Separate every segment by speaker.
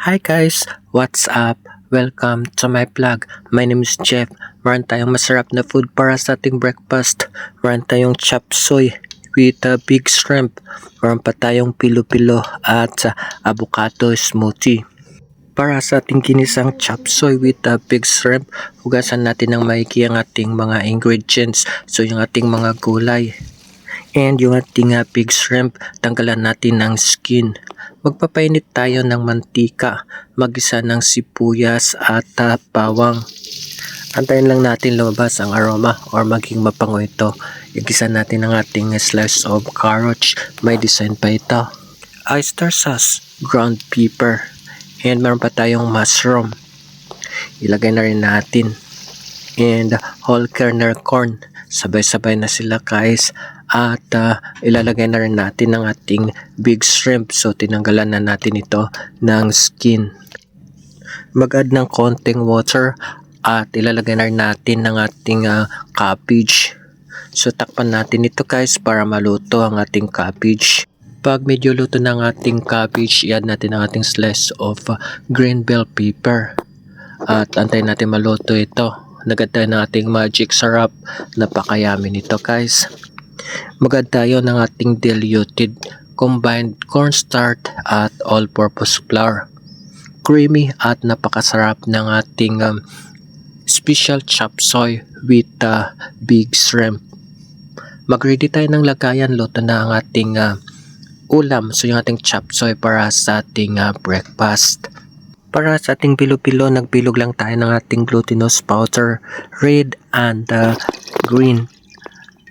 Speaker 1: Hi guys, what's up? Welcome to my vlog. My name is Jeff. Meron tayong masarap na food para sa ating breakfast. Meron tayong chop suey with a big shrimp. Meron pa tayong pilo-pilo at avocado smoothie. Para sa ating ginisang chop suey with a big shrimp, hugasan natin ng maigi ang ating mga ingredients. So yung ating mga gulay and yung ating big shrimp, tanggalan natin ng skin. Magpapainit tayo ng mantika, magisa ng sibuyas at bawang. Antayin lang natin lumabas ang aroma or maging mapango ito. Igisa natin ang ating slice of carrots, may design pa ito. Oyster sauce, ground pepper, and meron pa tayong mushroom. Ilagay na rin natin. And whole kernel corn. Sabay-sabay na sila guys. At ilalagay na rin natin ang ating big shrimp. So tinanggalan na natin ito ng skin. Mag-add ng konting water at ilalagay na rin natin ang ating cabbage. So takpan natin ito guys para maluto ang ating cabbage. Pag medyo luto ng ating cabbage, i-add natin ang ating slice of green bell pepper. At antayin natin maluto ito. Nagad tayo ng ating magic syrup. Napakayami nito guys. Magad tayo ng ating diluted combined cornstarch at all-purpose flour. Creamy at napakasarap ng ating special chop suey with big shrimp. Mag-ready tayo ng lagayan. Luto na ang ating ulam. So yung ating chop suey para sa ating breakfast. Para sa ating pilo-pilo, nagbilog lang tayo ng ating glutinous powder, red and green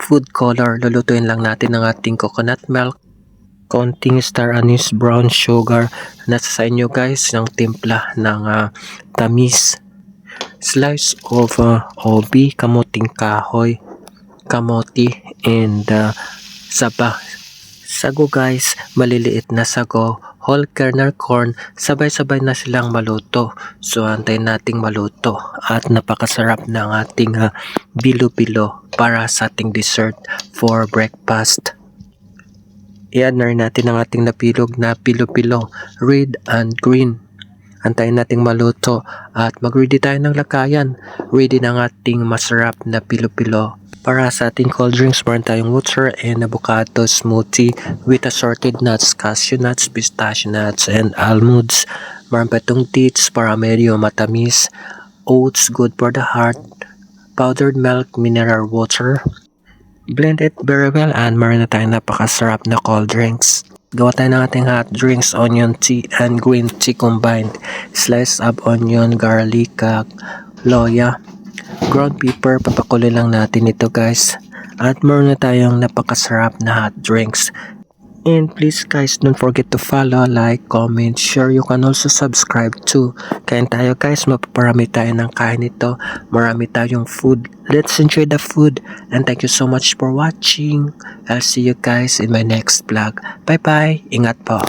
Speaker 1: food color. Lulutuin lang natin ang ating coconut milk, konting star anise, brown sugar. Nasa sa inyo guys, ng timpla ng tamis. Slice of obi, kamuting kahoy, kamote, and saba. Sago guys, maliliit na sago, whole kernel corn, sabay-sabay na silang maluto. So antayin nating maluto at napakasarap ng ating bilo-bilo para sa ating dessert for breakfast. I-add na rin natin ang ating napilog na pilo-pilo, red and green. Antayin nating maluto at mag-ready tayo ng lakayan. Ready na ang ating masarap na pilo-pilo. Para sa ating cold drinks, meron tayong water and avocado smoothie with assorted nuts, cashew nuts, pistachio nuts, and almonds. Meron pa itong dates para medyo matamis, oats, good for the heart, powdered milk, mineral water. Blend it very well and meron na tayong napakasarap na cold drinks. Gawa tayo ng ating hot drinks, onion tea and green tea combined. Slice up onion, garlic, loya, ground pepper, papakuloy lang natin ito guys. At meron na tayong napakasarap na hot drinks. And please guys, don't forget to follow, like, comment, share. You can also subscribe too. Kain tayo guys, mapaparami tayo ng kain ito. Marami tayong food. Let's enjoy the food. And thank you so much for watching. I'll see you guys in my next vlog. Bye bye. Ingat po.